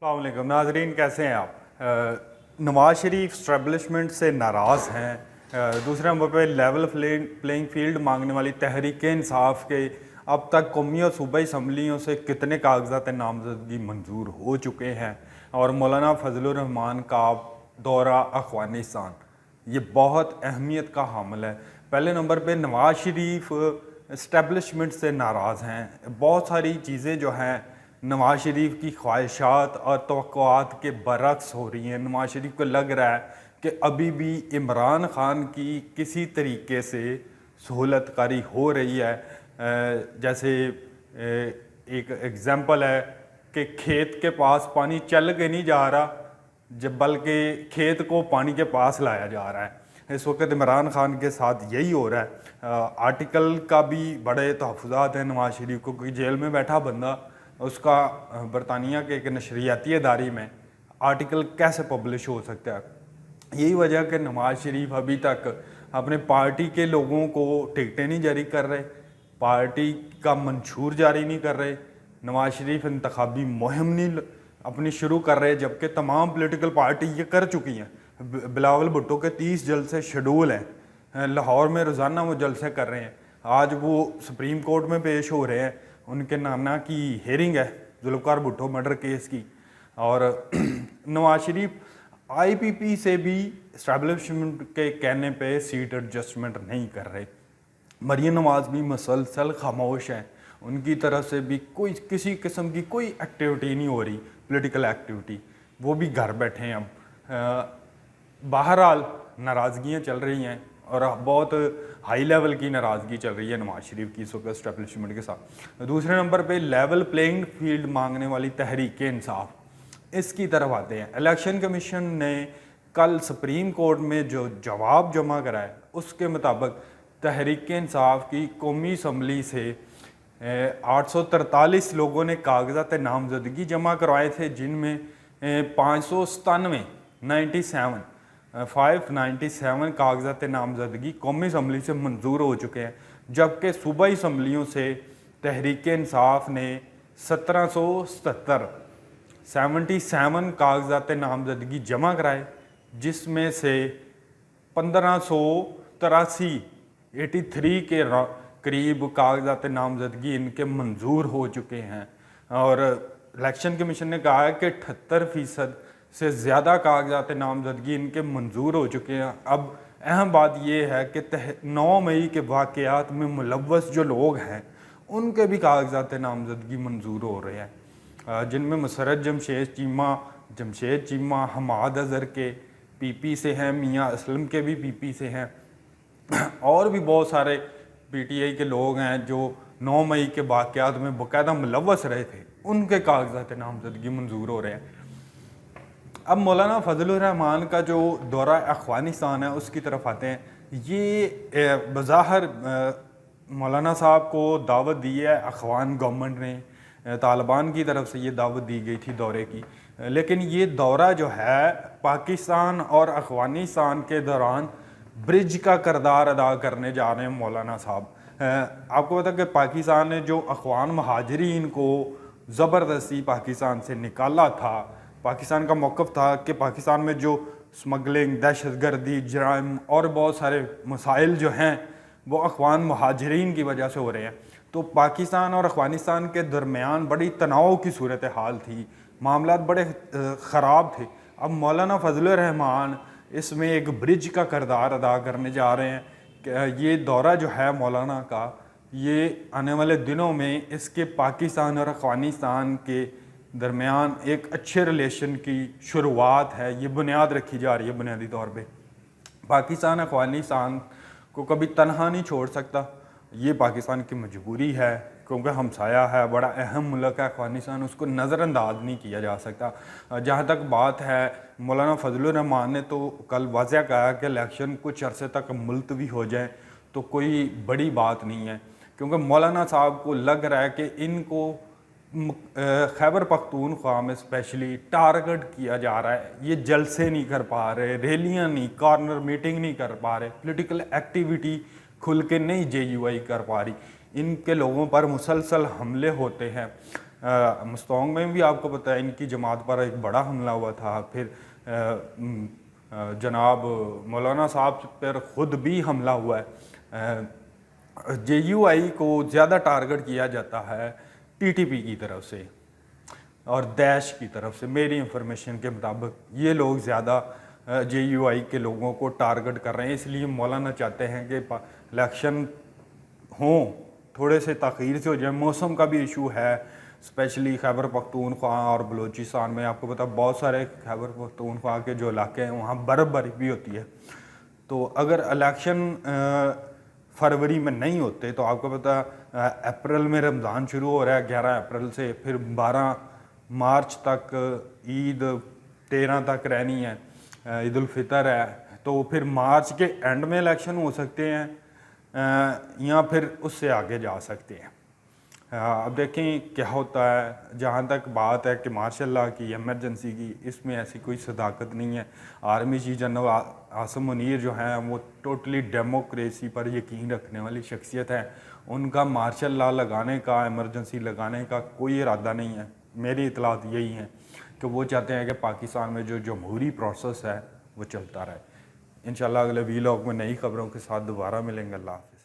अस्सलाम वालेकुम नाजरीन, कैसे हैं आप? नवाज शरीफ स्टैब्लिशमेंट से नाराज़ हैं। दूसरे नंबर पे लेवल प्लेइंग फील्ड मांगने वाली तहरीक इंसाफ के अब तक कौमी और सूबाई असम्बलियों से कितने कागजात नामजदगी मंजूर हो चुके हैं, और मौलाना फजलुर रहमान का दौरा अफ़गानिस्तान ये बहुत अहमियत का हामिल है। पहले नंबर पे नवाज शरीफ इस्टेब्लिशमेंट से नाराज़ हैं। बहुत सारी चीज़ें जो हैं नवाज शरीफ की ख्वाहिशात और तवक्कुआत के बरक्स हो रही हैं। नवाज शरीफ को लग रहा है कि अभी भी इमरान ख़ान की किसी तरीके से सहूलतकारी हो रही है। जैसे एक एग्ज़ाम्पल है कि खेत के पास पानी चल के नहीं जा रहा, जब बल्कि खेत को पानी के पास लाया जा रहा है। इस वक्त इमरान ख़ान के साथ यही हो रहा है। आर्टिकल का भी बड़े तहफ़्फ़ुज़ात हैं नवाज शरीफ को, कोई जेल में बैठा बंदा उसका बरतानिया के एक नशरियाती इदारे में आर्टिकल कैसे पब्लिश हो सकता है। यही वजह कि नवाज शरीफ अभी तक अपने पार्टी के लोगों को टिकटें नहीं जारी कर रहे, पार्टी का मंशूर जारी नहीं कर रहे, नवाज शरीफ इंतखाबी मुहिम नहीं अपनी शुरू कर रहे, जबकि तमाम पॉलिटिकल पार्टी ये कर चुकी हैं। बिलावल भुट्टो के 30 जलसे शेड्यूल हैं, लाहौर में रोज़ाना वो जलसे कर रहे हैं। आज वो सुप्रीम कोर्ट में पेश हो रहे हैं, उनके नाना की हेयरिंग है जुल्फ़िकार भुट्टो मर्डर केस की। और नवाज शरीफ आईपीपी से भी इस्टेब्लिशमेंट के कहने पे सीट एडजस्टमेंट नहीं कर रहे। मरियम नवाज भी मुसलसल खामोश हैं, उनकी तरफ से भी कोई किसी किस्म की कोई एक्टिविटी नहीं हो रही, पॉलिटिकल एक्टिविटी, वो भी घर बैठे हैं। अब बहरहाल नाराज़गियाँ चल रही हैं और बहुत हाई लेवल की नाराज़गी चल रही है नवाज शरीफ की इस वक्त एस्टेब्लिशमेंट के साथ। दूसरे नंबर पे लेवल प्लेइंग फील्ड मांगने वाली तहरीक इंसाफ, इसकी तरफ आते हैं। इलेक्शन कमीशन ने कल सुप्रीम कोर्ट में जो जवाब जमा कराया उसके मुताबिक तहरीक इंसाफ की कौमी असम्बली से 843 लोगों ने कागजात नामजदगी जमा करवाए थे, जिनमें 597 कागजात नामजदगी कौमी असम्बली से मंजूर हो चुके हैं, जबकि सूबाई असम्बलियों से तहरीक इंसाफ ने 77 कागजात नामजदगी जमा कराए, जिसमें से 1583 के करीब कागजात नामजदगी इनके मंजूर हो चुके हैं। और इलेक्शन कमीशन ने कहा है कि 78% से ज़्यादा कागजात नामजदगी इनके मंजूर हो चुके हैं। अब अहम बात यह है कि 9 मई के वाक़यात में मुलव्वस जो लोग हैं उनके भी कागजात नामजदगी मंजूर हो रहे हैं, जिनमें मुसर्रत जमशेद चीमा हमाद अज़हर के पीपी से हैं, मियाँ असलम के भी पीपी से हैं, और भी बहुत सारे पीटीआई के लोग हैं जो 9 मई के वाक़यात में बाकायदा मुलव्वस रहे थे, उनके कागजात नामजदगी मंजूर हो रहे हैं। अब मौलाना फजलुर रहमान का जो दौरा अफ़गानिस्तान है उसकी तरफ आते हैं। ये बज़ाहिर मौलाना साहब को दावत दी है अफ़गान गवर्नमेंट ने, तालिबान की तरफ से ये दावत दी गई थी दौरे की, लेकिन ये दौरा जो है पाकिस्तान और अफ़गानिस्तान के दौरान ब्रिज का किरदार अदा करने जा रहे हैं मौलाना साहब। आपको पता है कि पाकिस्तान ने जो अफ़गान महाजरीन को ज़बरदस्ती पाकिस्तान से निकाला था, पाकिस्तान का मौक़िफ़ था कि पाकिस्तान में जो स्मगलिंग, दहशतगर्दी, जराइम और बहुत सारे मसाइल जो हैं वो अफ़गान महाजरीन की वजह से हो रहे हैं। तो पाकिस्तान और अफ़गानिस्तान के दरमियान बड़ी तनाव की सूरत हाल थी, मामलात बड़े ख़राब थे। अब मौलाना फजलुर रहमान इसमें एक ब्रिज का किरदार अदा करने जा रहे हैं। ये दौरा जो है मौलाना का, ये आने वाले दिनों में इसके पाकिस्तान और अफ़गानिस्तान के दरमियान एक अच्छे रिलेशन की शुरुआत है, ये बुनियाद रखी जा रही है। बुनियादी तौर पे पाकिस्तान अफ़गानिस्तान को कभी तनहा नहीं छोड़ सकता, ये पाकिस्तान की मजबूरी है, क्योंकि हमसाया है, बड़ा अहम मुल्क है अफ़गानिस्तान, उसको नज़रअंदाज नहीं किया जा सकता। जहाँ तक बात है, मौलाना फजलुर रहमान ने तो कल वाज़ह कहा कि इलेक्शन कुछ अरसे तक मुलतवी हो जाए तो कोई बड़ी बात नहीं है, क्योंकि मौलाना साहब को लग रहा है कि इनको खैबर पख्तूनख्वा में स्पेशली टारगेट किया जा रहा है। ये जलसे नहीं कर पा रहे, रैलियाँ नहीं, कॉर्नर मीटिंग नहीं कर पा रहे, पॉलिटिकल एक्टिविटी खुल के नहीं जेयूआई कर पा रही, इनके लोगों पर मुसलसल हमले होते हैं। मस्तोंग में भी आपको पता है इनकी जमात पर एक बड़ा हमला हुआ था। फिर जनाब मौलाना साहब पर ख़ुद भी हमला हुआ है। JUI को ज़्यादा टारगेट किया जाता है TTP की तरफ से और दैश की तरफ से। मेरी इंफॉर्मेशन के मुताबिक ये लोग ज़्यादा JUI के लोगों को टारगेट कर रहे हैं, इसलिए मौलाना चाहते हैं कि इलेक्शन हों, थोड़े से ताख़ीर से हो जाए। मौसम का भी इशू है, स्पेशली खैबर पख्तूनख्वा और बलूचिस्तान में। आपको पता बहुत सारे खैबर पख्तूनख्वा के जो इलाके हैं वहाँ बर्फ़बारी भी होती है। तो अगर इलेक्शन फरवरी में नहीं होते तो आपको पता अप्रैल में रमज़ान शुरू हो रहा है 11 अप्रैल से, फिर 12 मार्च तक ईद, 13 तक रहनी है ईद उल फितर है, तो फिर मार्च के एंड में इलेक्शन हो सकते हैं या फिर उससे आगे जा सकते हैं। अब देखें क्या होता है। जहाँ तक बात है कि मार्शल लॉ की, एमरजेंसी की, इसमें ऐसी कोई सदाकत नहीं है। Army chief general Asim Munir जो हैं वो टोटली डेमोक्रेसी पर यकीन रखने वाली शख्सियत है। उनका मार्शल लॉ लगाने का, एमरजेंसी लगाने का कोई इरादा नहीं है। मेरी इतलात यही है कि वो चाहते हैं कि पाकिस्तान में जो जमहूरी प्रोसेस है वो चलता रहे। इंशाल्लाह अगले वीलॉग में नई खबरों के साथ दोबारा मिलेंगे। अल्लाह हाफ़िज़।